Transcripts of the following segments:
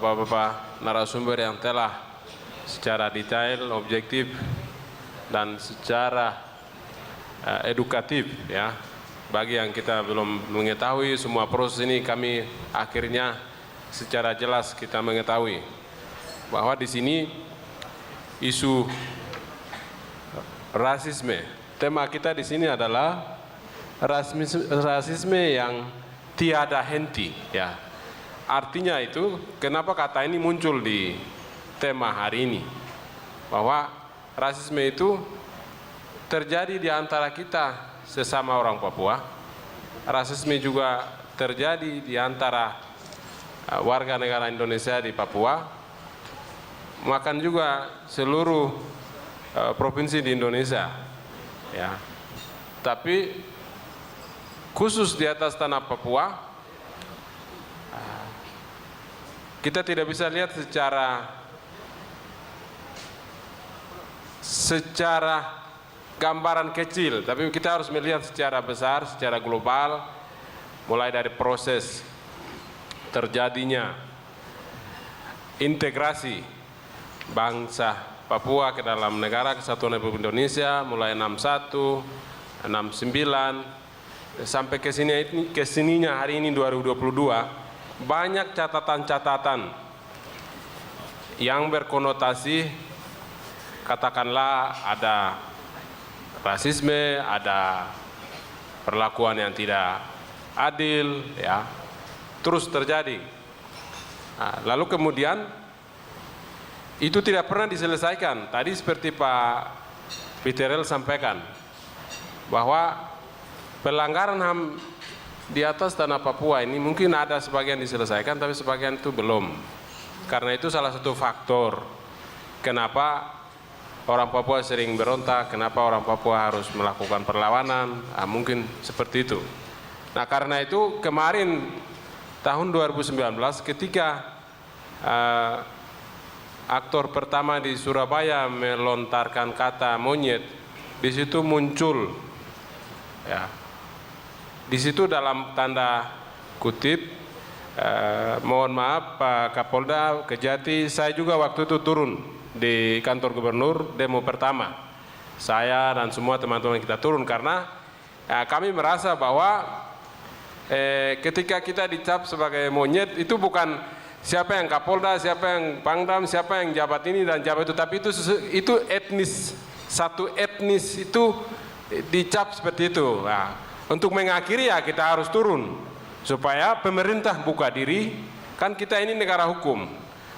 bapak-bapak narasumber yang telah secara detail, objektif, dan secara edukatif ya. Bagi yang kita belum mengetahui semua proses ini, kami akhirnya secara jelas kita mengetahui bahwa di sini isu rasisme. Tema kita di sini adalah rasisme yang tiada henti ya. Artinya itu kenapa kata ini muncul di tema hari ini, bahwa rasisme itu terjadi di antara kita sesama orang Papua. Rasisme juga terjadi di antara warga negara Indonesia di Papua, bahkan juga seluruh provinsi di Indonesia ya. Tapi khusus di atas tanah Papua, kita tidak bisa lihat secara gambaran kecil, tapi kita harus melihat secara besar, secara global, mulai dari proses terjadinya integrasi bangsa Papua ke dalam Negara Kesatuan Republik Indonesia, mulai 61, 69, sampai kesininya hari ini 2022, banyak catatan-catatan yang berkonotasi, katakanlah ada rasisme, ada perlakuan yang tidak adil, ya, terus terjadi. Nah, lalu kemudian itu tidak pernah diselesaikan. Tadi seperti Pak Peterel sampaikan bahwa pelanggaran HAM di atas tanah Papua ini mungkin ada sebagian diselesaikan, tapi sebagian itu belum. Karena itu salah satu faktor kenapa orang Papua sering berontak, kenapa orang Papua harus melakukan perlawanan, mungkin seperti itu. Nah, karena itu kemarin tahun 2019 ketika aktor pertama di Surabaya melontarkan kata monyet, di situ muncul ya. Di situ dalam tanda kutip, mohon maaf Pak Kapolda Kejati, saya juga waktu itu turun di kantor gubernur demo pertama. Saya dan semua teman-teman kita turun karena kami merasa bahwa ketika kita dicap sebagai monyet itu bukan siapa yang Kapolda, siapa yang Pangdam, siapa yang jabat ini dan jabat itu, tapi itu etnis, satu etnis itu dicap seperti itu. Nah, untuk mengakhiri ya kita harus turun supaya pemerintah buka diri, kan kita ini negara hukum.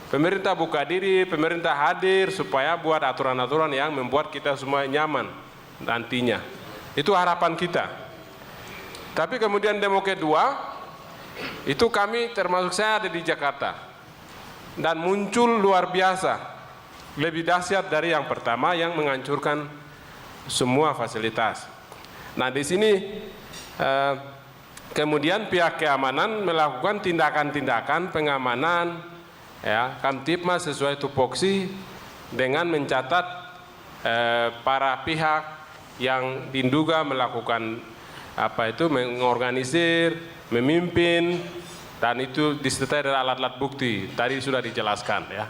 Pemerintah buka diri, pemerintah hadir supaya buat aturan-aturan yang membuat kita semua nyaman nantinya. Itu harapan kita. Tapi kemudian demo kedua, itu kami termasuk saya ada di Jakarta. Dan muncul luar biasa, lebih dahsyat dari yang pertama yang menghancurkan semua fasilitas. Nah di sini kemudian pihak keamanan melakukan tindakan-tindakan pengamanan, ya, Kamtipmas sesuai tupoksi dengan mencatat para pihak yang diduga melakukan mengorganisir, memimpin, dan itu disertai dari alat-alat bukti. Tadi sudah dijelaskan ya.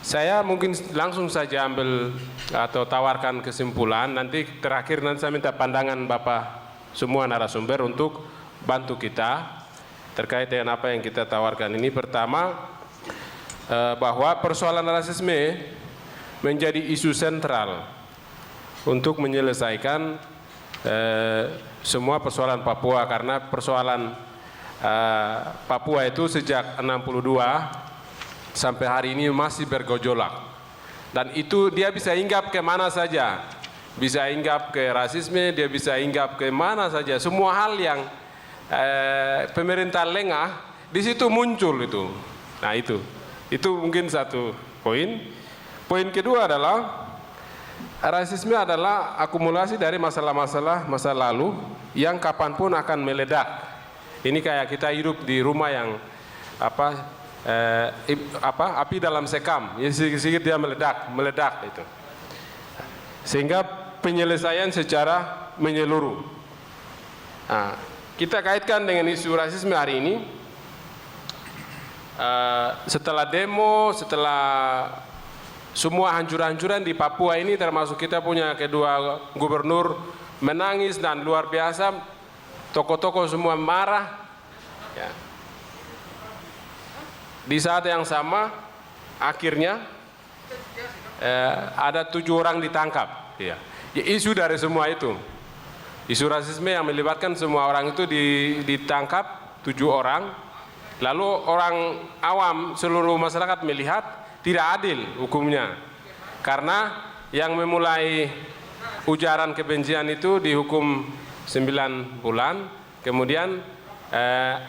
Saya mungkin langsung saja ambil atau tawarkan kesimpulan. Nanti terakhir nanti saya minta pandangan Bapak semua narasumber untuk bantu kita terkait dengan apa yang kita tawarkan ini. Pertama, bahwa persoalan rasisme menjadi isu sentral untuk menyelesaikan semua persoalan Papua, karena persoalan Papua itu sejak 62 sampai hari ini masih bergejolak, dan itu dia bisa hinggap ke mana saja, bisa hinggap ke rasisme, dia bisa hinggap ke mana saja, semua hal yang pemerintah lengah di situ muncul itu. Nah itu mungkin satu poin. Poin kedua adalah rasisme adalah akumulasi dari masalah-masalah masa lalu yang kapanpun akan meledak. Ini kayak kita hidup di rumah yang api dalam sekam, ya sedikit-sedikit dia meledak itu. Sehingga penyelesaian secara menyeluruh. Nah, kita kaitkan dengan isu rasisme hari ini, setelah demo, setelah semua hancur-hancuran di Papua ini, termasuk kita punya kedua gubernur menangis dan luar biasa, tokoh-tokoh semua marah. Ya. Di saat yang sama, akhirnya ada 7 orang ditangkap. Ya. Isu dari semua itu, isu rasisme yang melibatkan semua orang itu ditangkap 7 orang. Lalu orang awam, seluruh masyarakat melihat tidak adil hukumnya, karena yang memulai ujaran kebencian itu dihukum 9 bulan, kemudian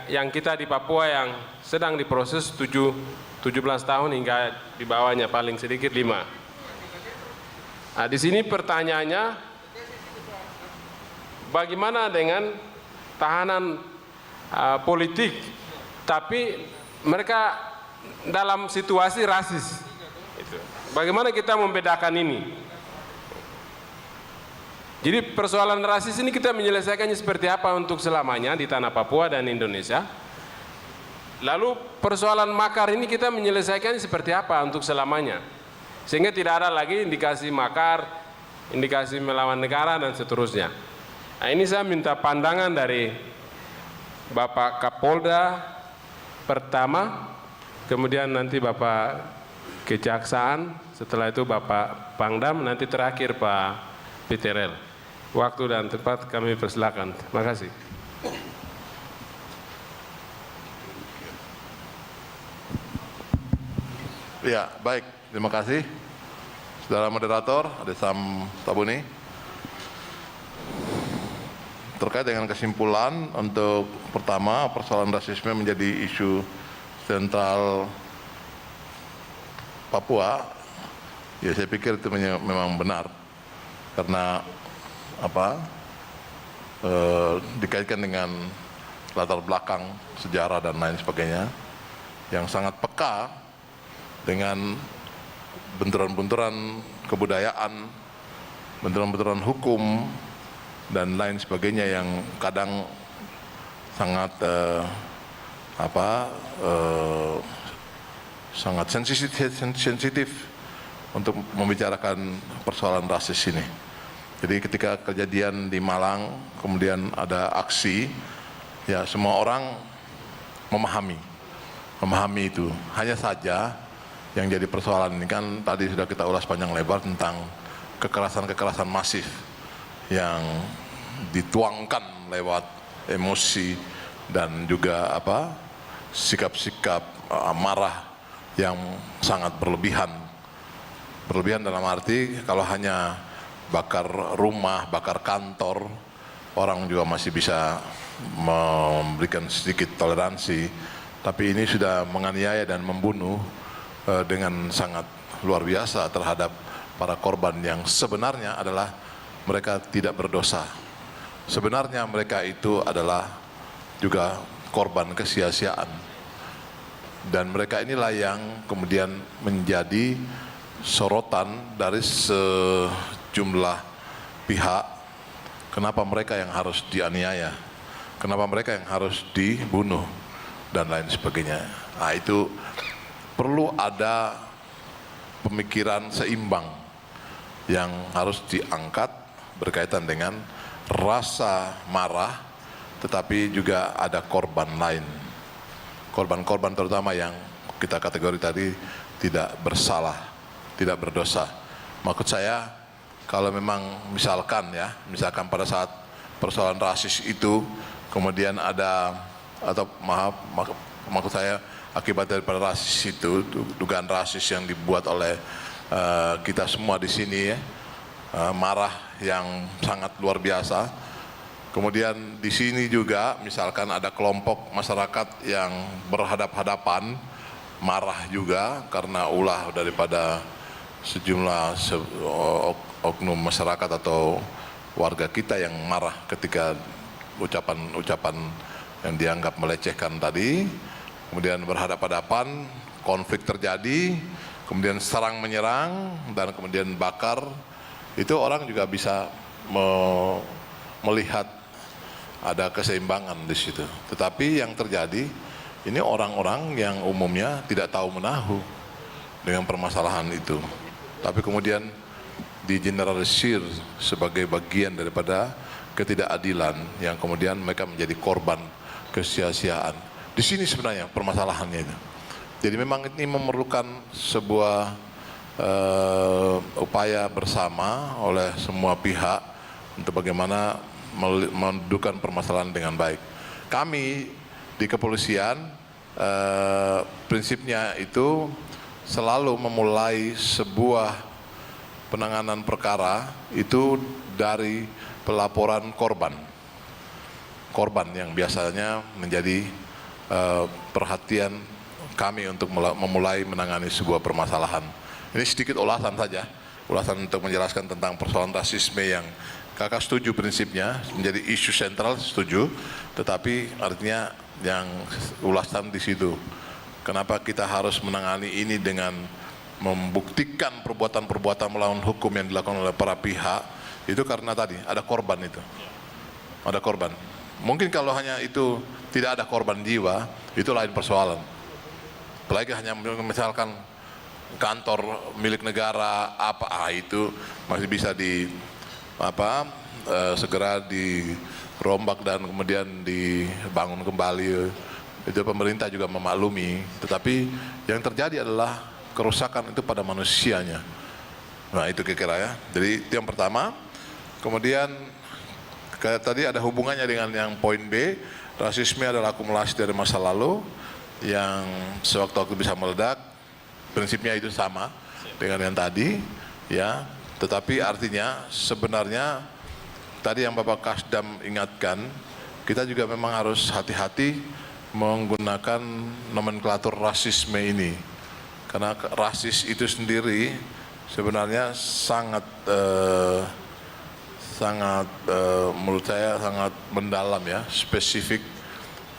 yang kita di Papua yang sedang diproses 17 tahun hingga di bawahnya paling sedikit 5. Nah, di sini pertanyaannya, bagaimana dengan tahanan politik, tapi mereka dalam situasi rasis? Bagaimana kita membedakan ini? Jadi persoalan rasis ini kita menyelesaikannya seperti apa untuk selamanya di tanah Papua dan Indonesia? Lalu persoalan makar ini kita menyelesaikannya seperti apa untuk selamanya? Sehingga tidak ada lagi indikasi makar, indikasi melawan negara dan seterusnya. Nah, ini saya minta pandangan dari Bapak Kapolda pertama, kemudian nanti Bapak Kejaksaan, setelah itu Bapak Pangdam, nanti terakhir Pak Peterel. Waktu dan tempat kami persilakan. Terima kasih. Ya, baik. Terima kasih. Saudara moderator, Adesam Tabuni. Terkait dengan kesimpulan, untuk pertama, persoalan rasisme menjadi isu sentral Papua, ya saya pikir itu memang benar, karena dikaitkan dengan latar belakang sejarah dan lain sebagainya yang sangat peka dengan benturan-benturan kebudayaan, benturan-benturan hukum dan lain sebagainya yang kadang sangat sangat sensitif untuk membicarakan persoalan rasis ini. Jadi ketika kejadian di Malang, kemudian ada aksi, ya semua orang memahami itu. Hanya saja yang jadi persoalan ini kan tadi sudah kita ulas panjang lebar tentang kekerasan-kekerasan masif yang dituangkan lewat emosi dan juga sikap-sikap marah yang sangat berlebihan. Berlebihan dalam arti kalau hanya bakar rumah, bakar kantor, orang juga masih bisa memberikan sedikit toleransi. Tapi ini sudah menganiaya dan membunuh dengan sangat luar biasa terhadap para korban yang sebenarnya adalah mereka tidak berdosa. Sebenarnya mereka itu adalah juga korban kesia-siaan. Dan mereka inilah yang kemudian menjadi sorotan dari sejumlah pihak. Kenapa mereka yang harus dianiaya? Kenapa mereka yang harus dibunuh? Dan lain sebagainya. Nah, itu perlu ada pemikiran seimbang yang harus diangkat berkaitan dengan rasa marah, tetapi juga ada korban lain. Korban-korban terutama yang kita kategori tadi tidak bersalah, tidak berdosa. Maksud saya, kalau memang misalkan pada saat persoalan rasis itu kemudian ada, atau maksud saya akibat daripada rasis itu, dugaan rasis yang dibuat oleh kita semua di sini, marah yang sangat luar biasa. Kemudian di sini juga misalkan ada kelompok masyarakat yang berhadap-hadapan, marah juga karena ulah daripada sejumlah oknum masyarakat atau warga kita yang marah ketika ucapan-ucapan yang dianggap melecehkan tadi. Kemudian berhadap-hadapan, konflik terjadi, kemudian serang menyerang, dan kemudian bakar. Itu orang juga bisa melihat ada keseimbangan di situ. Tetapi yang terjadi ini orang-orang yang umumnya tidak tahu menahu dengan permasalahan itu, tapi kemudian digeneralisir sebagai bagian daripada ketidakadilan yang kemudian mereka menjadi korban kesia-siaan. Di sini sebenarnya permasalahannya itu. Jadi memang ini memerlukan sebuah upaya bersama oleh semua pihak untuk bagaimana mendudukan permasalahan dengan baik. Kami di kepolisian prinsipnya itu selalu memulai sebuah penanganan perkara itu dari pelaporan korban yang biasanya menjadi perhatian kami untuk memulai menangani sebuah permasalahan. Ini sedikit ulasan saja, ulasan untuk menjelaskan tentang persoalan rasisme yang kakak setuju prinsipnya menjadi isu sentral, setuju, tetapi artinya yang ulasan di situ. Kenapa kita harus menangani ini dengan membuktikan perbuatan-perbuatan melawan hukum yang dilakukan oleh para pihak, itu karena tadi ada korban itu. Ada korban. Mungkin kalau hanya itu tidak ada korban jiwa, itu lain persoalan. Apalagi hanya misalkan kantor milik negara itu masih bisa segera dirombak dan kemudian dibangun kembali. Itu pemerintah juga memaklumi. Tetapi yang terjadi adalah kerusakan itu pada manusianya. Nah itu kira-kira ya. Jadi itu yang pertama. Kemudian tadi ada hubungannya dengan yang poin B. Rasisme adalah akumulasi dari masa lalu yang sewaktu-waktu bisa meledak. Prinsipnya itu sama dengan yang tadi, ya. Tetapi artinya sebenarnya tadi yang Bapak Kasdam ingatkan, kita juga memang harus hati-hati menggunakan nomenklatur rasisme ini, karena rasis itu sendiri sebenarnya sangat menurut saya sangat mendalam ya, spesifik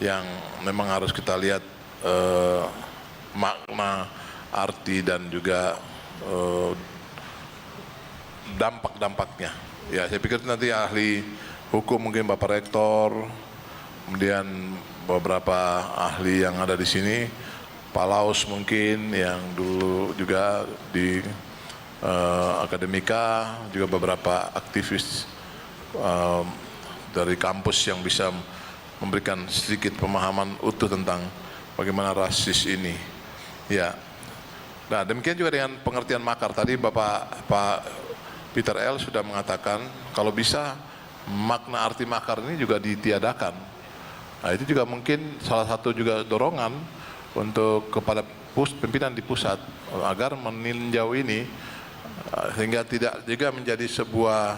yang memang harus kita lihat makna, arti dan juga dampak-dampaknya. Ya, saya pikir nanti ahli hukum mungkin Bapak Rektor, kemudian beberapa ahli yang ada di sini, Pak Laus mungkin yang dulu juga di akademika, juga beberapa aktivis dari kampus yang bisa memberikan sedikit pemahaman utuh tentang bagaimana rasis ini. Ya. Nah, demikian juga dengan pengertian makar. Tadi Pak Peter L. sudah mengatakan kalau bisa makna arti makar ini juga ditiadakan. Nah, itu juga mungkin salah satu juga dorongan untuk kepada pimpinan di pusat agar meninjau ini sehingga tidak juga menjadi sebuah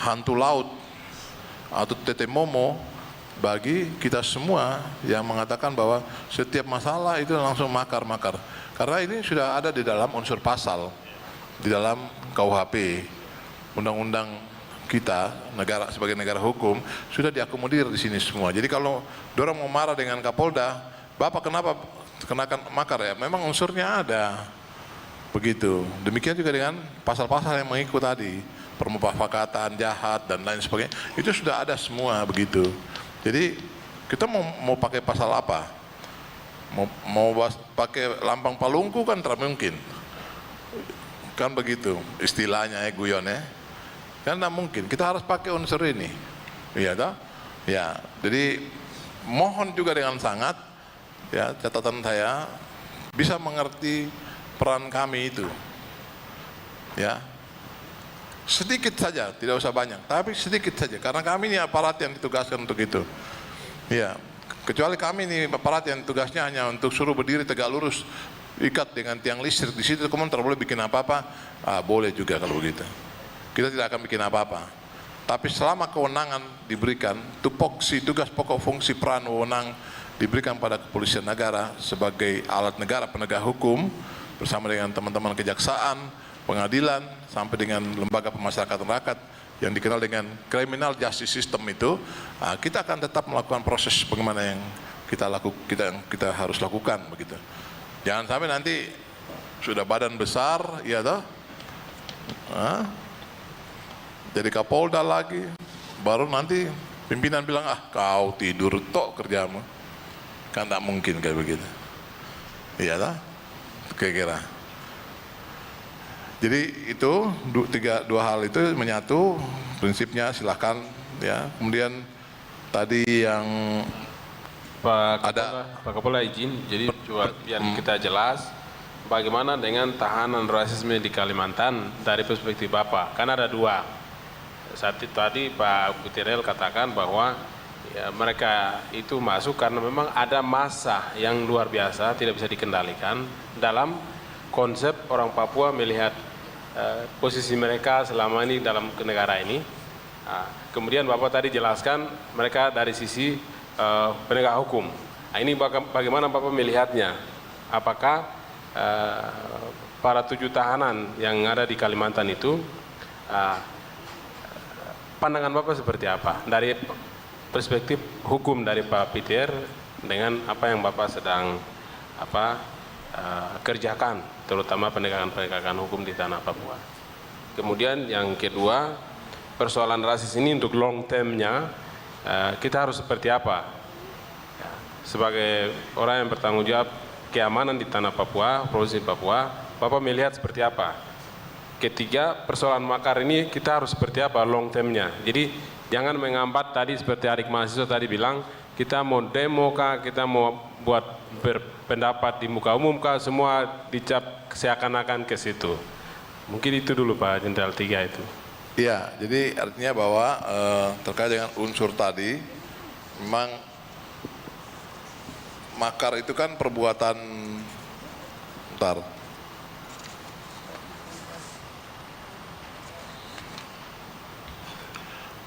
hantu laut atau tete momo bagi kita semua yang mengatakan bahwa setiap masalah itu langsung makar-makar. Karena ini sudah ada di dalam unsur pasal, di dalam KUHP, undang-undang kita, negara sebagai negara hukum, sudah diakomodir di sini semua. Jadi kalau dorong mau marah dengan Kapolda, Bapak kenapa kenakan makar ya? Memang unsurnya ada, begitu. Demikian juga dengan pasal-pasal yang mengikut tadi, permufakatan, jahat dan lain sebagainya, itu sudah ada semua begitu. Jadi kita mau pakai pasal apa? Mau pakai lambang palungku kan tidak mungkin, kan begitu istilahnya ya, guyon ya, kan tidak mungkin. Kita harus pakai unsur ini, iya toh? Ya, jadi mohon juga dengan sangat ya, catatan saya bisa mengerti peran kami itu, ya sedikit saja, tidak usah banyak, tapi sedikit saja, karena kami ini aparat yang ditugaskan untuk itu, ya. Kecuali kami ini aparat yang tugasnya hanya untuk suruh berdiri tegak lurus, ikat dengan tiang listrik di situ, kemudian tidak boleh bikin apa-apa, boleh juga kalau begitu. Kita tidak akan bikin apa-apa. Tapi selama kewenangan diberikan, tupoksi, tugas pokok fungsi peran wewenang diberikan pada kepolisian negara sebagai alat negara penegak hukum bersama dengan teman-teman kejaksaan, pengadilan, sampai dengan lembaga pemasyarakatan rakyat yang dikenal dengan criminal justice system itu, kita akan tetap melakukan proses bagaimana yang kita harus lakukan begitu. Jangan sampai nanti sudah badan besar, ya toh, jadi Kapolda lagi, baru nanti pimpinan bilang kau tidur tok kerjamu. Kan tak mungkin kayak begitu. Iya lah, kira-kira. Jadi itu dua hal itu menyatu, prinsipnya silakan ya. Kemudian tadi yang Pak Kapolda izin, jadi coba biar kita jelas bagaimana dengan tahanan rasisme di Kalimantan dari perspektif Bapak. Kan ada dua. Saat itu tadi Pak Butirel katakan bahwa ya, mereka itu masuk karena memang ada massa yang luar biasa tidak bisa dikendalikan dalam konsep orang Papua melihat posisi mereka selama ini dalam negara ini. Kemudian Bapak tadi jelaskan mereka dari sisi penegak hukum. Ini bagaimana Bapak melihatnya? Apakah para 7 tahanan yang ada di Kalimantan itu pandangan Bapak seperti apa? Dari perspektif hukum dari Pak Peter dengan apa yang Bapak sedang kerjakan, terutama penegakan hukum di tanah Papua. Kemudian yang kedua, persoalan rasis ini untuk long term-nya kita harus seperti apa? Sebagai orang yang bertanggung jawab keamanan di tanah Papua, provinsi Papua, Bapak melihat seperti apa? Ketiga, persoalan makar ini kita harus seperti apa long term-nya? Jadi jangan mengambat tadi seperti adik mahasiswa tadi bilang, kita mau demo kah, kita mau buat berpendapat di muka umum kah, semua dicap seakan-akan ke situ. Mungkin itu dulu Pak Jenderal 3 itu. Iya, jadi artinya bahwa terkait dengan unsur tadi, memang makar itu kan perbuatan,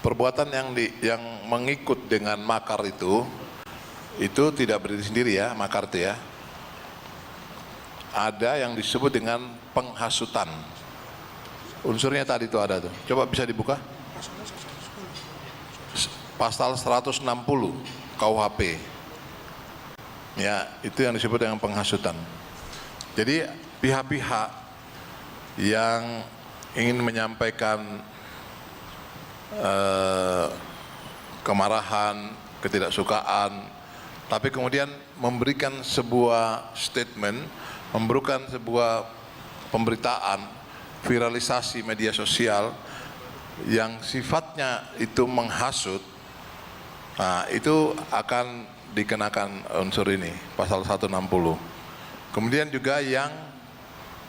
perbuatan yang mengikut dengan makar itu tidak berdiri sendiri ya, makar itu ya. Ada yang disebut dengan penghasutan. Unsurnya tadi itu ada tuh. Coba bisa dibuka. Pasal 160 KUHP. Ya, itu yang disebut dengan penghasutan. Jadi pihak-pihak yang ingin menyampaikan kemarahan, ketidaksukaan, tapi kemudian memberikan sebuah statement, memberikan sebuah pemberitaan, viralisasi media sosial yang sifatnya itu menghasut, nah itu akan dikenakan unsur ini, pasal 160. Kemudian juga yang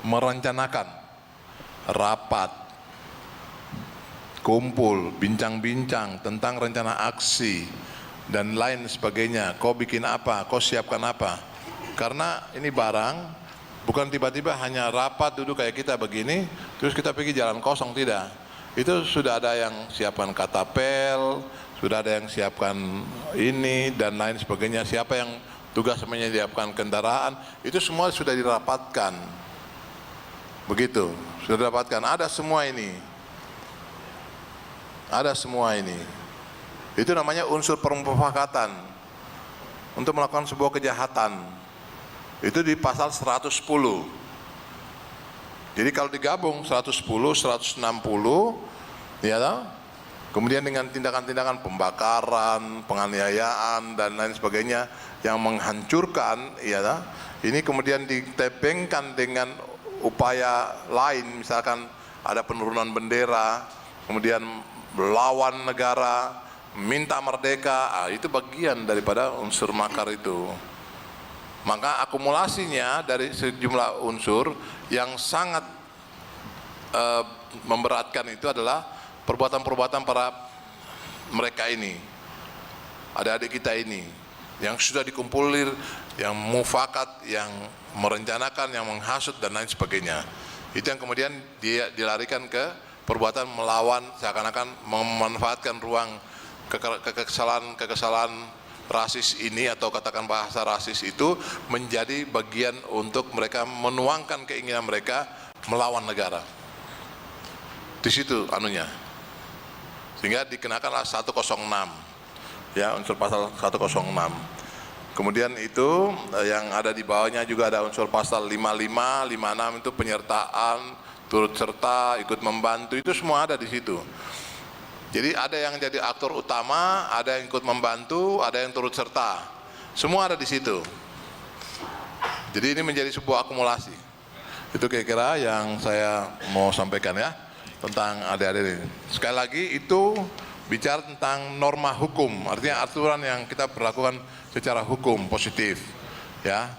merencanakan rapat, kumpul, bincang-bincang tentang rencana aksi dan lain sebagainya. Kau bikin apa? Kau siapkan apa? Karena ini barang bukan tiba-tiba hanya rapat duduk kayak kita begini, terus kita pergi jalan kosong, tidak. Itu sudah ada yang siapkan katapel, sudah ada yang siapkan ini dan lain sebagainya. Siapa yang tugas menyiapkan kendaraan, itu semua sudah dirapatkan. Begitu, sudah dirapatkan. Ada semua ini. Ada semua ini. Itu namanya unsur permufakatan untuk melakukan sebuah kejahatan. Itu di pasal 110. Jadi kalau digabung 110, 160, ya toh? Kemudian dengan tindakan-tindakan pembakaran, penganiayaan dan lain sebagainya yang menghancurkan, ya toh? Ini kemudian ditepengkan dengan upaya lain, misalkan ada penurunan bendera, kemudian melawan negara, minta merdeka, itu bagian daripada unsur makar itu. Maka akumulasinya dari sejumlah unsur yang sangat memberatkan itu adalah perbuatan-perbuatan para mereka ini, adik-adik kita ini, yang sudah dikumpulir, yang mufakat, yang merencanakan, yang menghasut dan lain sebagainya. Itu yang kemudian dia dilarikan ke perbuatan melawan, seakan-akan memanfaatkan ruang kekesalan rasis ini, atau katakan bahasa rasis itu menjadi bagian untuk mereka menuangkan keinginan mereka melawan negara. Di situ anunya. Sehingga dikenakanlah 106. Ya, unsur pasal 106. Kemudian itu yang ada di bawahnya juga ada unsur pasal 55, 56 itu penyertaan, turut serta, ikut membantu, itu semua ada di situ. Jadi ada yang jadi aktor utama, ada yang ikut membantu, ada yang turut serta. Semua ada di situ. Jadi ini menjadi sebuah akumulasi. Itu kira-kira yang saya mau sampaikan ya tentang adik-adik ini. Sekali lagi itu bicara tentang norma hukum, artinya aturan yang kita berlakukan secara hukum positif. Ya,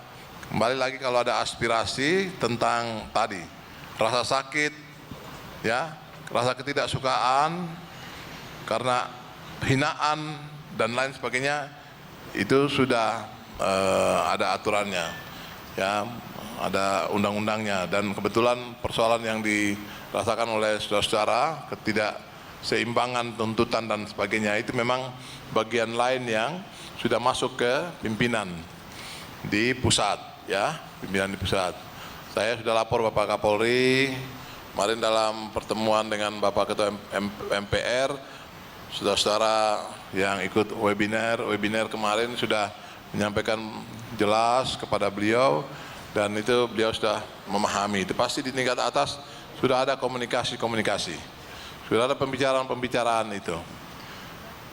kembali lagi kalau ada aspirasi tentang tadi rasa sakit, ya, rasa ketidaksukaan karena hinaan dan lain sebagainya, itu sudah ada aturannya. Ya, ada undang-undangnya, dan kebetulan persoalan yang dirasakan oleh saudara-saudara, ketidakseimbangan tuntutan dan sebagainya, itu memang bagian lain yang sudah masuk ke pimpinan di pusat, ya, pimpinan di pusat. Saya sudah lapor Bapak Kapolri, kemarin dalam pertemuan dengan Bapak Ketua MPR, saudara-saudara yang ikut webinar kemarin sudah menyampaikan jelas kepada beliau, dan itu beliau sudah memahami. Itu pasti di tingkat atas sudah ada komunikasi, sudah ada pembicaraan itu.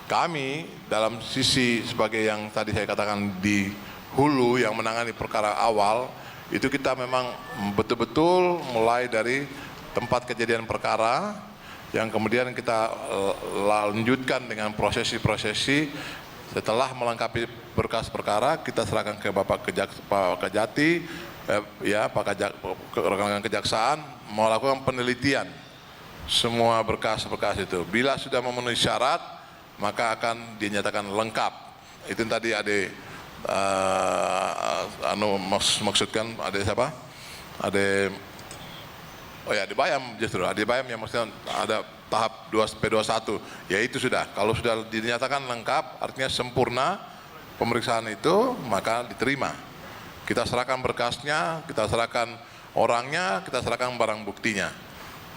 Kami dalam sisi sebagai yang tadi saya katakan di hulu yang menangani perkara awal, itu kita memang betul-betul mulai dari tempat kejadian perkara, yang kemudian kita lanjutkan dengan prosesi-prosesi. Setelah melengkapi berkas perkara, kita serahkan ke Bapak Kejati, rekan kejaksaan melakukan penelitian semua berkas-berkas itu. Bila sudah memenuhi syarat, maka akan dinyatakan lengkap. Itu tadi maksudkan ada siapa? Di Bayam, justru di Bayam yang maksudnya ada tahap P21, ya itu sudah. Kalau sudah dinyatakan lengkap, artinya sempurna pemeriksaan itu, maka diterima. Kita serahkan berkasnya, kita serahkan orangnya, kita serahkan barang buktinya,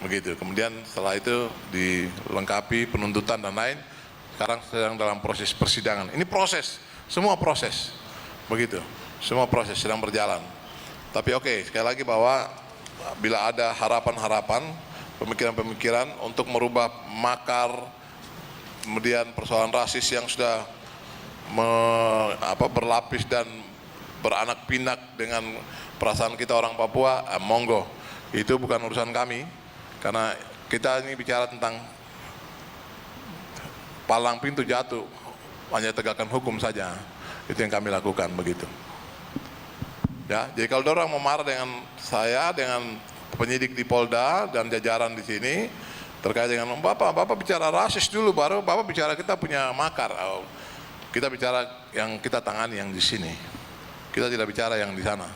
begitu. Kemudian setelah itu dilengkapi penuntutan dan lain. Sekarang sedang dalam proses persidangan. Ini proses, semua proses, begitu. Semua proses sedang berjalan. Tapi oke, sekali lagi bahwa bila ada harapan-harapan, pemikiran-pemikiran untuk merubah makar, kemudian persoalan rasis yang sudah berlapis dan beranak pinak dengan perasaan kita orang Papua, monggo. Itu bukan urusan kami, karena kita ini bicara tentang palang pintu jatuh, hanya tegakkan hukum saja. Itu yang kami lakukan, begitu. Ya, jadi kalau orang mau marah dengan saya, dengan penyidik di Polda dan jajaran di sini terkait dengan Bapak bicara rasis dulu, baru Bapak bicara kita punya makar. Kita bicara yang kita tangani yang di sini. Kita tidak bicara yang di sana.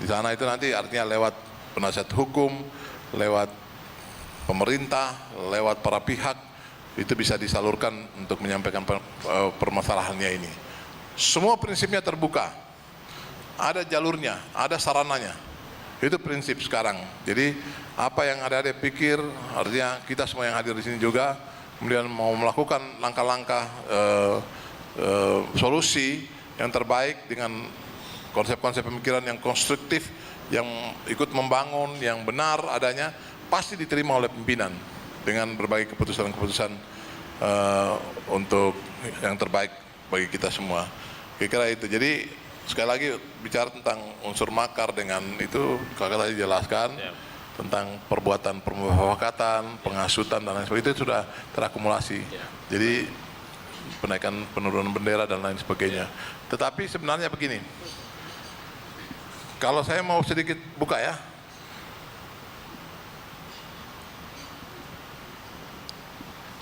Di sana itu nanti artinya lewat penasihat hukum, lewat pemerintah, lewat para pihak, itu bisa disalurkan untuk menyampaikan permasalahannya ini. Semua prinsipnya terbuka. Ada jalurnya, ada sarananya. Itu prinsip sekarang. Jadi apa yang ada pikir, artinya kita semua yang hadir di sini juga kemudian mau melakukan langkah-langkah solusi yang terbaik dengan konsep-konsep pemikiran yang konstruktif, yang ikut membangun, yang benar adanya, pasti diterima oleh pimpinan dengan berbagai keputusan-keputusan untuk yang terbaik bagi kita semua. Kira-kira itu. Jadi sekali lagi bicara tentang unsur makar dengan itu, kakak tadi jelaskan tentang perbuatan pemufakatan, penghasutan dan lain sebagainya, itu sudah terakumulasi. Jadi penaikan penurunan bendera dan lain sebagainya. Tetapi sebenarnya begini, kalau saya mau sedikit buka ya,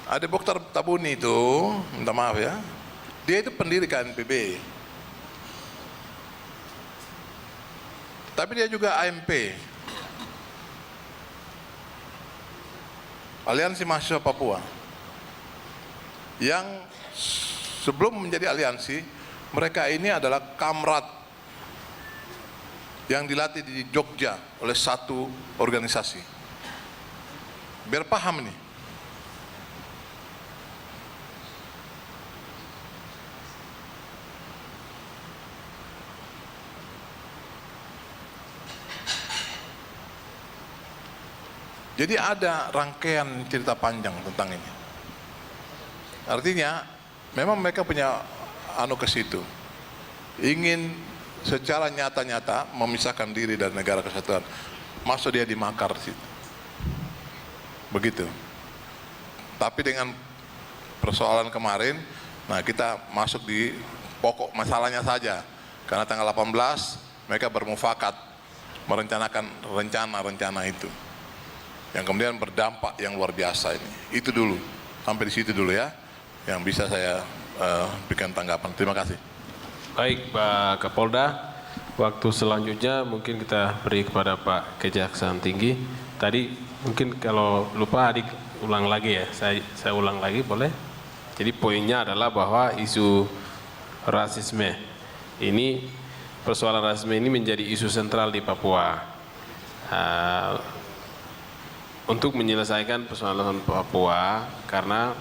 ada Dr. Tabuni itu, minta maaf ya, dia itu pendiri KNPB. Tapi dia juga AMP, Aliansi Mahasiswa Papua, yang sebelum menjadi aliansi, mereka ini adalah kamrat yang dilatih di Jogja oleh satu organisasi. Biar paham nih. Jadi ada rangkaian cerita panjang tentang ini. Artinya memang mereka punya ke situ. ingin secara nyata-nyata memisahkan diri dari negara kesatuan, masuk dia di makar situ. Begitu. Tapi dengan persoalan kemarin, nah kita masuk di pokok masalahnya saja. Karena tanggal 18 mereka bermufakat merencanakan rencana-rencana itu, yang kemudian berdampak yang luar biasa ini. Itu dulu, sampai di situ dulu ya, yang bisa saya berikan tanggapan. Terima kasih. Baik Pak Kapolda, waktu selanjutnya mungkin kita beri kepada Pak Kejaksaan Tinggi. Tadi mungkin kalau lupa adik ulang lagi ya, saya ulang lagi boleh? Jadi poinnya adalah bahwa isu rasisme ini, persoalan rasisme ini menjadi isu sentral di Papua. Untuk menyelesaikan persoalan Papua, karena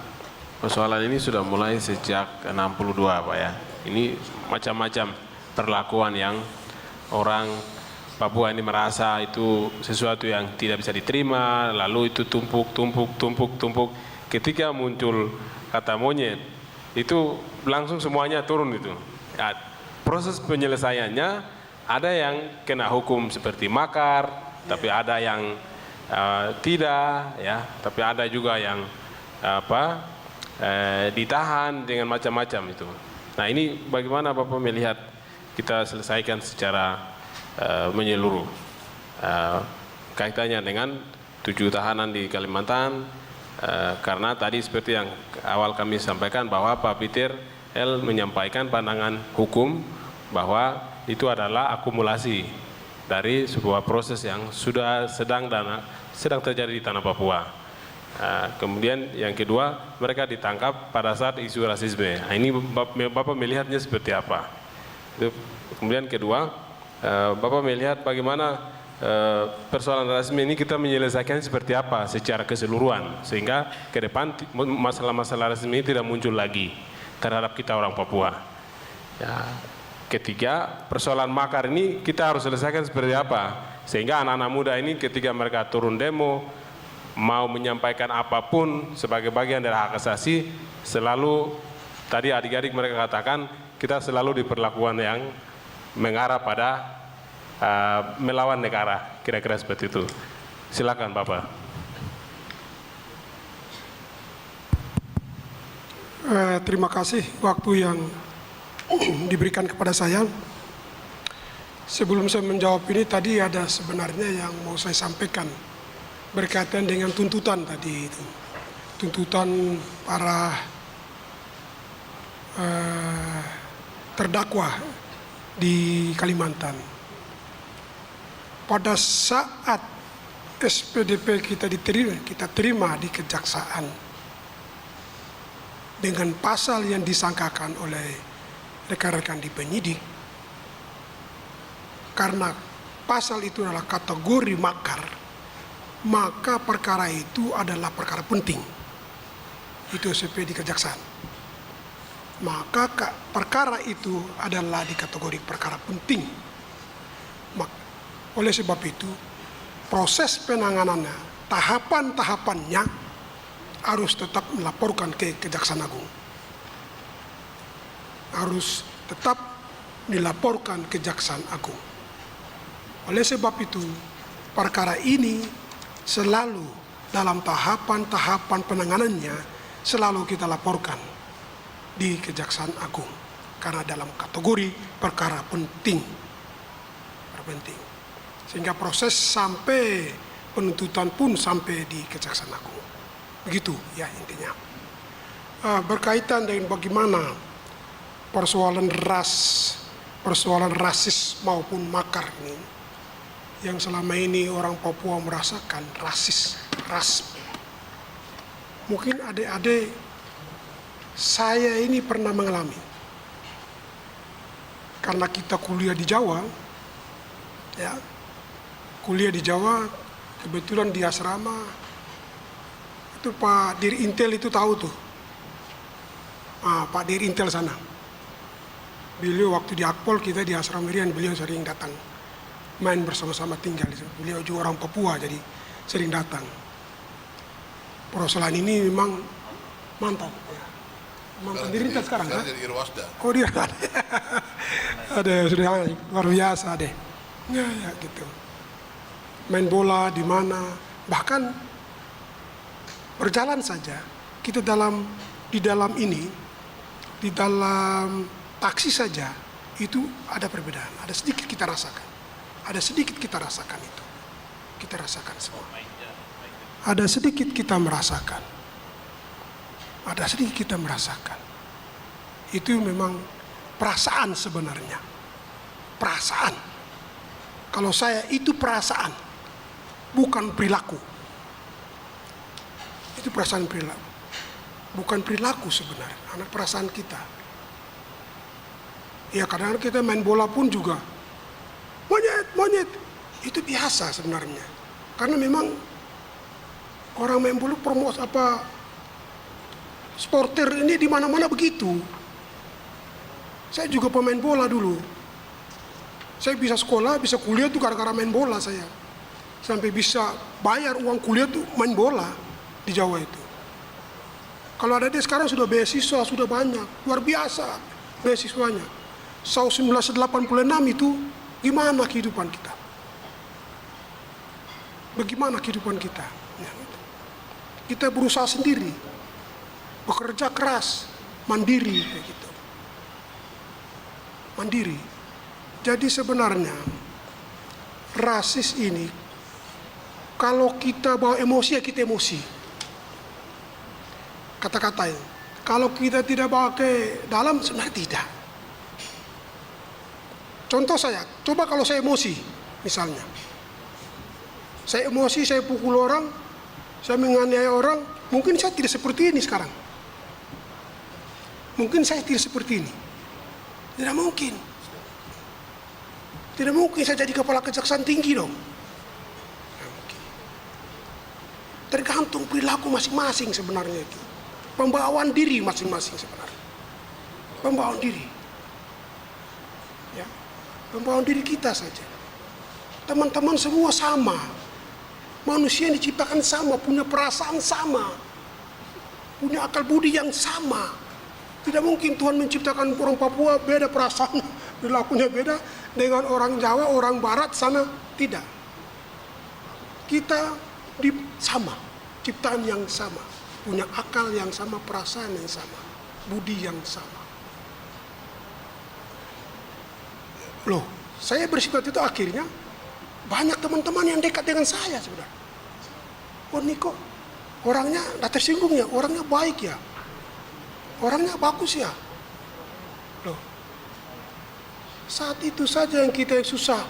persoalan ini sudah mulai sejak 62 Pak ya. Ini macam-macam perlakuan yang orang Papua ini merasa itu sesuatu yang tidak bisa diterima, lalu itu tumpuk. Ketika muncul kata monyet, itu langsung semuanya turun itu. Ya, proses penyelesaiannya ada yang kena hukum seperti makar, tapi ada yang tidak, ya, tapi ada juga yang ditahan dengan macam-macam itu. Nah ini bagaimana Bapak melihat kita selesaikan secara menyeluruh kaitannya dengan 7 tahanan di Kalimantan, karena tadi seperti yang awal kami sampaikan bahwa Pak Peter L menyampaikan pandangan hukum bahwa itu adalah akumulasi dari sebuah proses yang sudah sedang terjadi di tanah Papua. Kemudian yang kedua, mereka ditangkap pada saat isu rasisme. Nah, ini Bapak melihatnya seperti apa? Kemudian kedua, Bapak melihat bagaimana persoalan rasisme ini kita menyelesaikan seperti apa secara keseluruhan, sehingga ke depan masalah-masalah rasisme ini tidak muncul lagi terhadap kita orang Papua. Ya. Ketiga, persoalan makar ini kita harus selesaikan seperti apa, sehingga anak-anak muda ini ketika mereka turun demo, mau menyampaikan apapun sebagai bagian dari hak asasi, selalu tadi adik-adik mereka katakan kita selalu diperlakukan yang mengarah pada melawan negara, kira-kira seperti itu. Silakan Bapak. Terima kasih waktu yang diberikan kepada saya. Sebelum saya menjawab ini, tadi ada sebenarnya yang mau saya sampaikan berkaitan dengan tuntutan tadi itu, tuntutan para terdakwa di Kalimantan. Pada saat SPDP kita terima di kejaksaan dengan pasal yang disangkakan oleh rekan-rekan di penyidik, karena pasal itu adalah kategori makar, maka perkara itu adalah perkara penting. Itu SP di kejaksaan. Maka perkara itu adalah di kategori perkara penting. Oleh sebab itu, proses penanganannya, tahapan-tahapannya harus tetap melaporkan ke Kejaksaan Agung. Harus tetap dilaporkan ke Kejaksaan Agung. Oleh sebab itu, perkara ini selalu dalam tahapan-tahapan penanganannya selalu kita laporkan di Kejaksaan Agung, karena dalam kategori perkara penting, sehingga proses sampai penuntutan pun sampai di Kejaksaan Agung. Begitu ya intinya. Berkaitan dengan bagaimana persoalan rasis maupun makar ini, yang selama ini orang Papua merasakan ras. Mungkin adik-adik saya ini pernah mengalami, karena kita kuliah di Jawa, ya, kuliah di Jawa, kebetulan di asrama itu Pak Dir Intel itu tahu tuh, Pak Dir Intel sana. Beliau waktu di Akpol, kita di asrama Rian, beliau sering datang main bersama-sama, tinggal. Beliau juga orang Papua, jadi sering datang. Persoalan ini memang mantap, ya. Mantan Dirita sekarang kan? jadi Irwasda. Oh dia ada sudah luar biasa deh. Ya gitu. Main bola di mana, bahkan berjalan saja kita di dalam taksi saja itu ada perbedaan. Ada sedikit kita rasakan. Itu. Kita rasakan semua. Ada sedikit kita merasakan. Itu memang perasaan sebenarnya. Perasaan. Kalau saya itu perasaan, bukan perilaku. Itu perasaan perilaku. Bukan perilaku sebenarnya, karena perasaan kita. Ya kadang kita main bola pun juga. Monyet. Itu biasa sebenarnya. Karena memang orang main bola sporter ini di mana-mana begitu. Saya juga pemain bola dulu. Saya bisa sekolah, bisa kuliah tuh gara-gara main bola saya. Sampai bisa bayar uang kuliah tuh main bola di Jawa itu. Kalau ada dia sekarang sudah beasiswa, sudah banyak. Luar biasa beasiswanya. Tahun 1986 itu gimana kehidupan kita? Bagaimana kehidupan kita? Kita berusaha sendiri. Bekerja keras, mandiri kayak gitu. Mandiri. Jadi sebenarnya rasis ini kalau kita bawa emosi ya kita emosi. Kata-kata ini. Kalau kita tidak bawa ke dalam sebenarnya tidak. Contoh saya, coba kalau saya emosi misalnya. Saya emosi, saya pukul orang, saya menganiaya orang, mungkin saya tidak seperti ini sekarang. Mungkin saya tidak seperti ini. Tidak mungkin. Tidak mungkin saya jadi kepala kejaksaan tinggi dong. Tidak mungkin. Tergantung perilaku masing-masing sebenarnya itu. Pembawaan diri masing-masing sebenarnya. Pembawaan diri. Ya. Pembawaan diri kita saja. Teman-teman semua sama. Manusia yang diciptakan sama, punya perasaan sama. Punya akal budi yang sama. Tidak mungkin Tuhan menciptakan orang Papua beda perasaan, perilakunya beda dengan orang Jawa, orang Barat sana. Tidak. Kita sama, ciptaan yang sama, punya akal yang sama, perasaan yang sama, budi yang sama. Loh, saya bersifat itu akhirnya banyak teman-teman yang dekat dengan saya sebenarnya. Oh Niko, orangnya tidak tersinggung ya, orangnya baik ya. Orangnya bagus ya. Loh. Saat itu saja yang kita yang susah.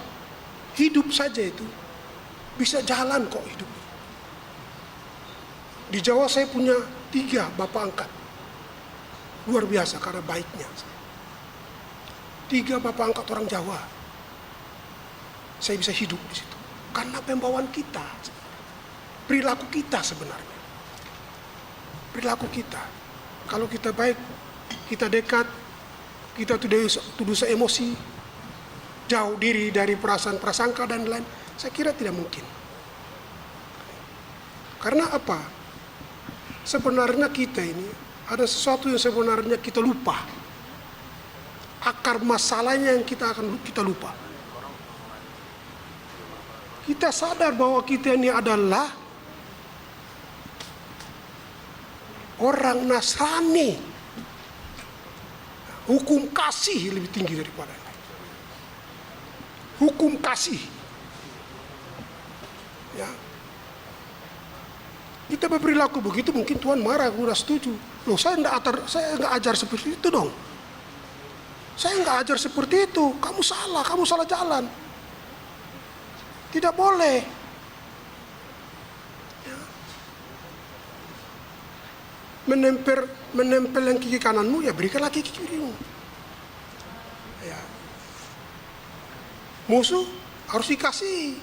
Hidup saja itu. Bisa jalan kok hidup. Di Jawa saya punya 3 bapak angkat. Luar biasa karena baiknya. 3 bapak angkat orang Jawa. Saya bisa hidup di situ. Karena pembawaan kita. Perilaku kita sebenarnya. Perilaku kita. Kalau kita baik, kita dekat, kita tidak emosi, jauh diri dari perasaan prasangka dan lain, saya kira tidak mungkin. Karena apa? Sebenarnya kita ini ada sesuatu yang sebenarnya kita lupa. Akar masalahnya yang kita lupa. Kita sadar bahwa kita ini adalah orang Nasrani. Hukum kasih lebih tinggi daripada ini. Hukum kasih. Ya. Kita berperilaku begitu mungkin Tuhan marah, udah setuju. Loh saya nggak ajar seperti itu dong. Saya nggak ajar seperti itu. Kamu salah jalan. Tidak boleh. Menempel yang kaki kananmu, ya berikanlah kaki kirimu. Ya. Musuh harus dikasih.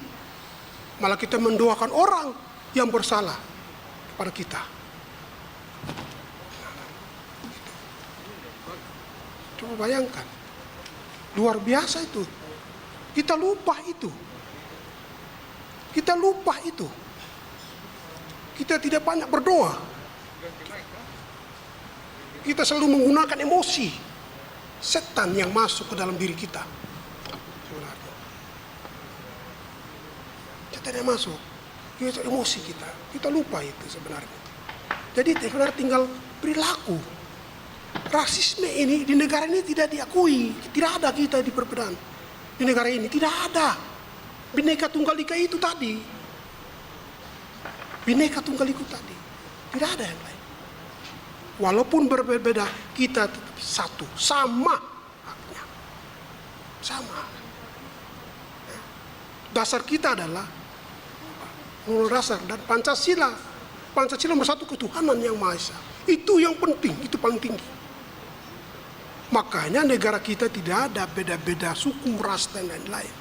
Malah kita mendoakan orang yang bersalah kepada kita. Coba bayangkan. Luar biasa itu. Kita lupa itu. Kita tidak banyak berdoa. Kita selalu menggunakan emosi. Setan yang masuk ke dalam diri kita. Sebenarnya. Setan yang masuk. Itu emosi kita. Kita lupa itu sebenarnya. Jadi sebenarnya tinggal perilaku. Rasisme ini di negara ini tidak diakui. Tidak ada kita di perbedaan. Di negara ini tidak ada. Bhinneka Tunggal Ika itu tadi. Bhinneka Tunggal Ika tadi. Tidak ada yang lain. Walaupun berbeda, kita tetap satu, sama haknya. Sama. Dasar kita adalah undang dasar dan Pancasila. Pancasila bersatu ketuhanan yang Maha Esa. Itu yang penting, itu paling tinggi. Makanya negara kita tidak ada beda-beda suku, ras, dan lain-lain.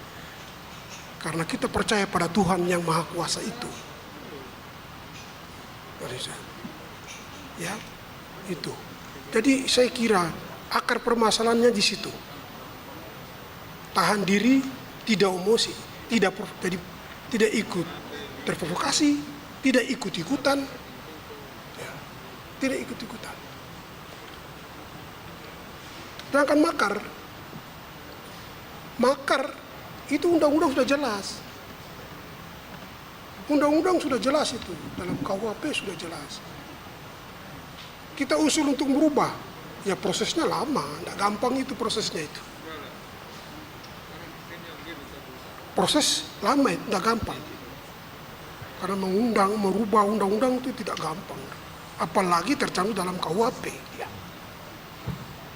Karena kita percaya pada Tuhan yang Maha Kuasa itu. Ya. Itu. Jadi saya kira akar permasalahannya di situ. Tahan diri, tidak emosi, tidak ikut terprovokasi, tidak ikut-ikutan, ya, tidak ikut-ikutan. Sedangkan makar itu undang-undang sudah jelas. Undang-undang sudah jelas itu, dalam KUHP sudah jelas. Kita usul untuk merubah, ya prosesnya lama, tidak gampang itu prosesnya itu. Proses lama itu, tidak gampang. Karena merubah undang-undang itu tidak gampang. Apalagi tercantum dalam KUHP. Ya.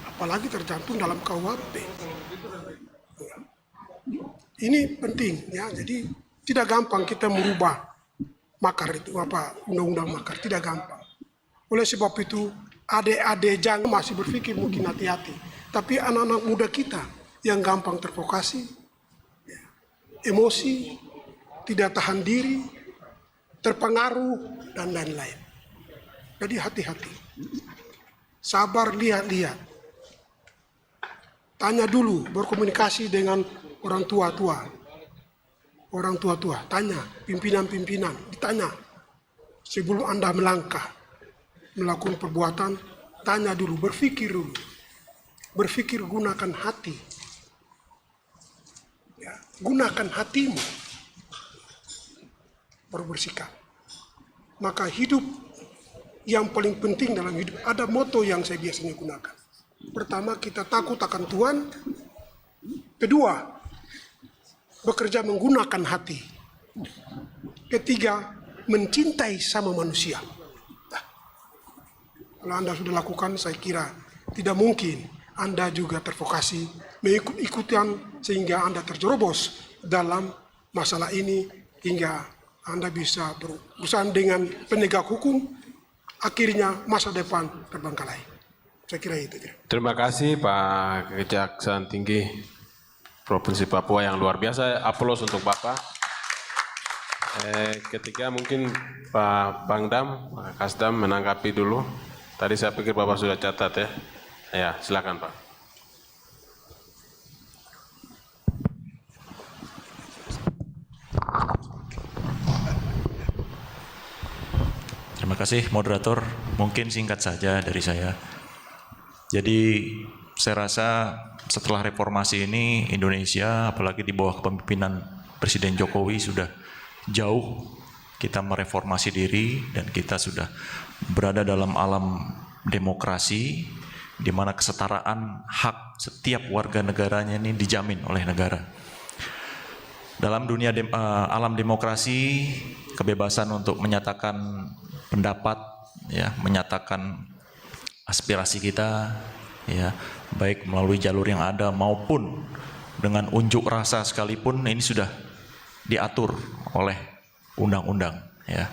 Apalagi tercantum dalam KUHP. Ya. Ini penting, ya. Jadi tidak gampang kita merubah makar itu, undang-undang makar, tidak gampang. Oleh sebab itu, adik-adik jangan masih berpikir mungkin hati-hati. Tapi anak-anak muda kita yang gampang terprovokasi, ya, emosi, tidak tahan diri, terpengaruh, dan lain-lain. Jadi hati-hati. Sabar, lihat-lihat. Tanya dulu, berkomunikasi dengan orang tua-tua. Orang tua-tua, tanya, pimpinan-pimpinan, ditanya. Sebelum Anda melangkah. Melakukan perbuatan, tanya dulu, berpikir dulu. Berpikir, gunakan hati. Ya, gunakan hatimu. Baru bersikap. Maka hidup yang paling penting dalam hidup, ada moto yang saya biasanya gunakan. Pertama, kita takut akan Tuhan. Kedua, bekerja menggunakan hati. Ketiga, mencintai sama manusia. Kalau Anda sudah lakukan, saya kira tidak mungkin Anda juga tervokasi mengikut-ikutan sehingga Anda terjerobos dalam masalah ini hingga Anda bisa berurusan dengan penegak hukum, akhirnya masa depan terbengkalai. Saya kira itu. Terima kasih Pak Kejaksaan Tinggi Provinsi Papua yang luar biasa. Aplaus untuk Bapak. Ketiga mungkin Pak Bangdam, Pak Kasdam menanggapi dulu. Tadi saya pikir Bapak sudah catat ya. Ya, silakan Pak. Terima kasih moderator. Mungkin singkat saja dari saya. Jadi saya rasa setelah reformasi ini Indonesia, apalagi di bawah kepemimpinan Presiden Jokowi, sudah jauh kita mereformasi diri dan kita sudah berada dalam alam demokrasi di mana kesetaraan hak setiap warga negaranya ini dijamin oleh negara. Dalam dunia alam demokrasi, kebebasan untuk menyatakan pendapat, ya, menyatakan aspirasi kita, ya, baik melalui jalur yang ada maupun dengan unjuk rasa sekalipun, ini sudah diatur oleh undang-undang, ya.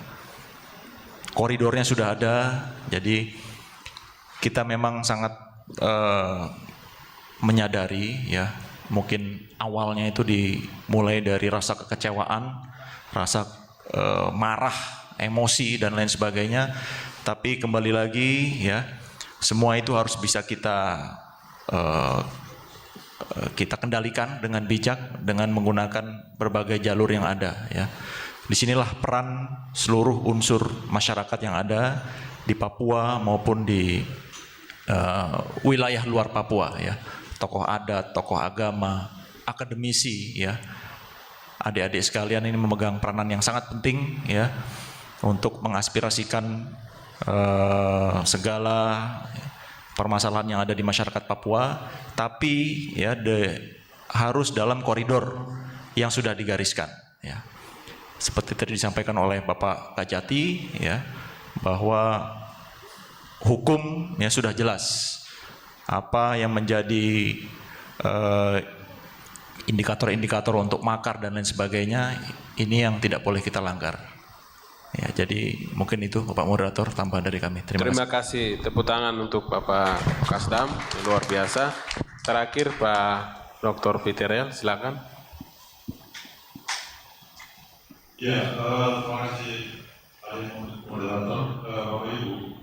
Koridornya sudah ada, jadi kita memang sangat menyadari, ya, mungkin awalnya itu dimulai dari rasa kekecewaan, rasa marah, emosi dan lain sebagainya, tapi kembali lagi, ya, semua itu harus bisa kita kendalikan dengan bijak dengan menggunakan berbagai jalur yang ada, ya. Disinilah peran seluruh unsur masyarakat yang ada di Papua maupun di wilayah luar Papua ya, tokoh adat, tokoh agama, akademisi ya, adik-adik sekalian ini memegang peranan yang sangat penting ya untuk mengaspirasikan segala permasalahan yang ada di masyarakat Papua, tapi ya harus dalam koridor yang sudah digariskan ya. Seperti tadi disampaikan oleh Bapak Kajati ya, bahwa hukum ya sudah jelas apa yang menjadi indikator-indikator untuk makar dan lain sebagainya, ini yang tidak boleh kita langgar. Ya, jadi mungkin itu Bapak Moderator tambahan dari kami. Terima kasih. Tepuk tangan untuk Bapak Kasdam, luar biasa. Terakhir Pak Dr. Peterel, silakan. Ya, terima kasih Pak Moderator, Bapak Ibu.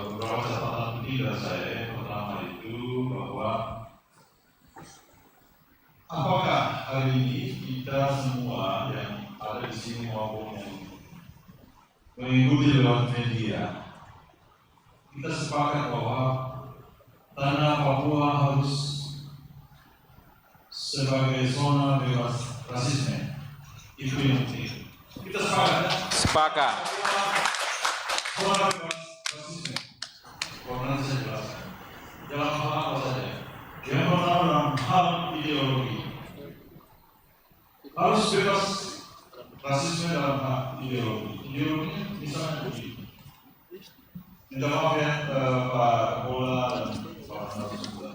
Beberapa catatan penting dari saya. Yang pertama itu bahwa apakah hari ini kita semua yang ada di sini maupun yang mengikuti lewat media, kita sepakat bahwa tanah Papua harus sebagai zona bebas rasisme. Itu yang penting. Kita sepakat. Sepakat. Zona bebas rasisme. Nanti saya jelaskan. Dalam hal apa saja? Yang pertama dalam hal ideologi. Harus bebas rasisme dalam hal ideologi. Ideologinya misalnya begini. Minta maaf ya Pak Bola dan Pak Nasrullah.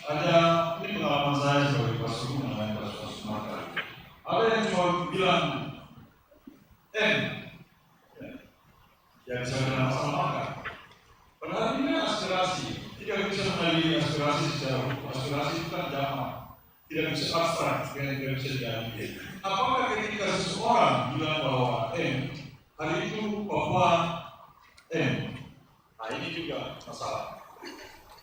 Ada ini pengalaman saya sebagai kasus hukum mengenai kasus makar. Ada yang cuma bilang M, yang saya kenal pasal makar. Padahal ini aspirasi, tidak bisa mengaliri aspirasi secara hukum. Aspirasi itu kan jamak, tidak bisa abstrak, tidak bisa diambil. Apakah ketika seseorang bilang bahwa M, hari itu Papua M, nah ini juga masalah.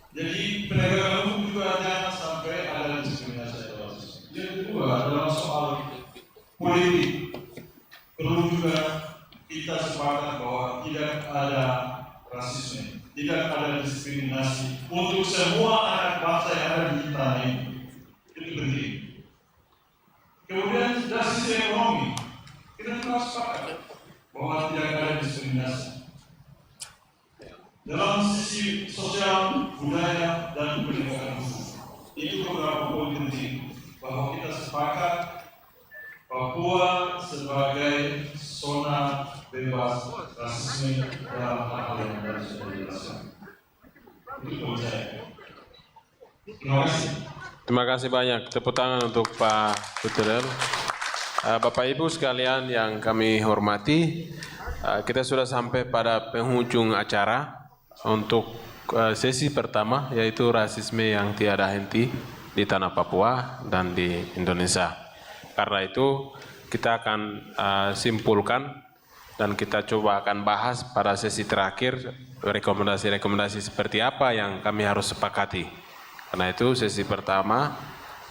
Jadi penegakan hukum juga jangan sampai ada diskriminasi atau rasisme. Yang kedua dalam soal politik, perlu juga kita sepakat bahwa tidak ada rasisme, tidak ada diskriminasi untuk semua anak bangsa yang ada di tanah ini. Itu penting. Kemudian dari sisi ekonomi, kita juga sepakat bahwa tidak ada diskriminasi. Dalam sisi sosial, budaya, dan penegakan hukum, itu beberapa poin penting bahwa kita sepakat Papua sebagai zona bebas rasisme dalam hal yang tadi sudah dijelaskan. Itu poin saya. Terima kasih. Terima kasih banyak. Tepuk tangan untuk Pak Peterel. Bapak Ibu sekalian yang kami hormati, kita sudah sampai pada penghujung acara untuk sesi pertama, yaitu rasisme yang tiada henti di tanah Papua dan di Indonesia. Karena itu kita akan simpulkan dan kita coba akan bahas pada sesi terakhir rekomendasi-rekomendasi seperti apa yang kami harus sepakati. Karena itu sesi pertama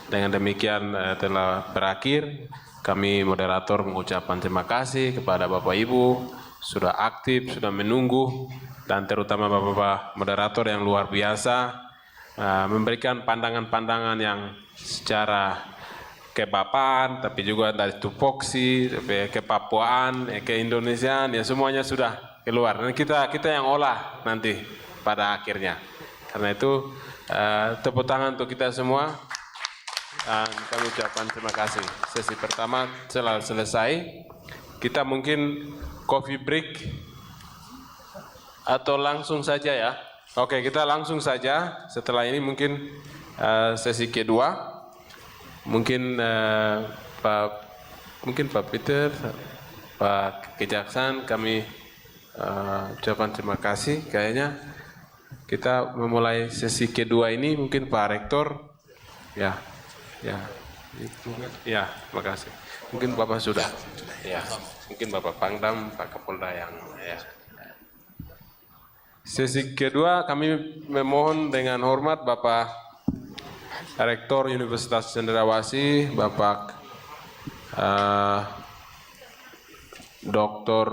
dengan demikian telah berakhir. Kami moderator mengucapkan terima kasih kepada Bapak Ibu sudah aktif, sudah menunggu, dan terutama Bapak-Bapak moderator yang luar biasa memberikan pandangan-pandangan yang secara kebapan, tapi juga dari tupoksi, ke Papuaan, ke Indonesiaan, ya semuanya sudah keluar. Dan kita yang olah nanti pada akhirnya. Karena itu tepuk tangan untuk kita semua. Dan kami ucapkan terima kasih. Sesi pertama telah selesai. Kita mungkin coffee break atau langsung saja ya. Oke, kita langsung saja. Setelah ini mungkin sesi kedua. Mungkin Pak Peter, Pak Kejaksaan, kami ucapkan terima kasih. Kayaknya kita memulai sesi kedua ini mungkin Pak Rektor, ya, terima kasih. Mungkin Bapak sudah, ya, mungkin Bapak Pangdam, Pak Kapolda yang, ya. Sesi kedua kami memohon dengan hormat Bapak Rektor Universitas Cendrawasih, Bapak Dr.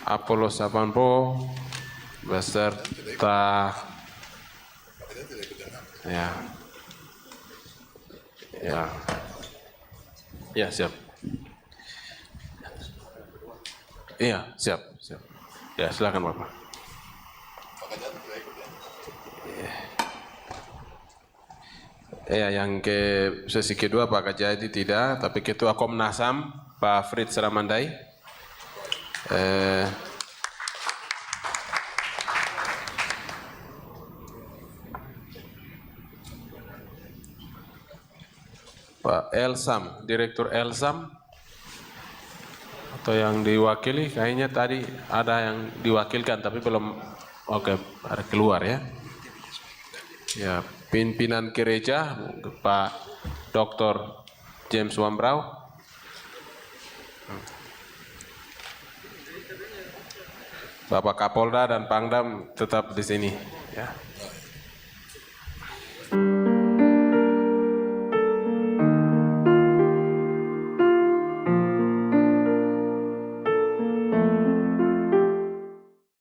Apollo Sapanpo, beserta ya siap. Iya, siap. Ya, silakan Bapak. Ya, yang ke sesi kedua Pak Kajati tidak, tapi Ketua Komnas HAM Pak Fritz Ramandai. Pak Elsam, Direktur Elsam, atau yang diwakili, kayaknya tadi ada yang diwakilkan tapi belum, oke, ada keluar ya. Ya, pimpinan gereja Pak Dr. James Wambrau. Bapak Kapolda dan Pangdam tetap di sini ya.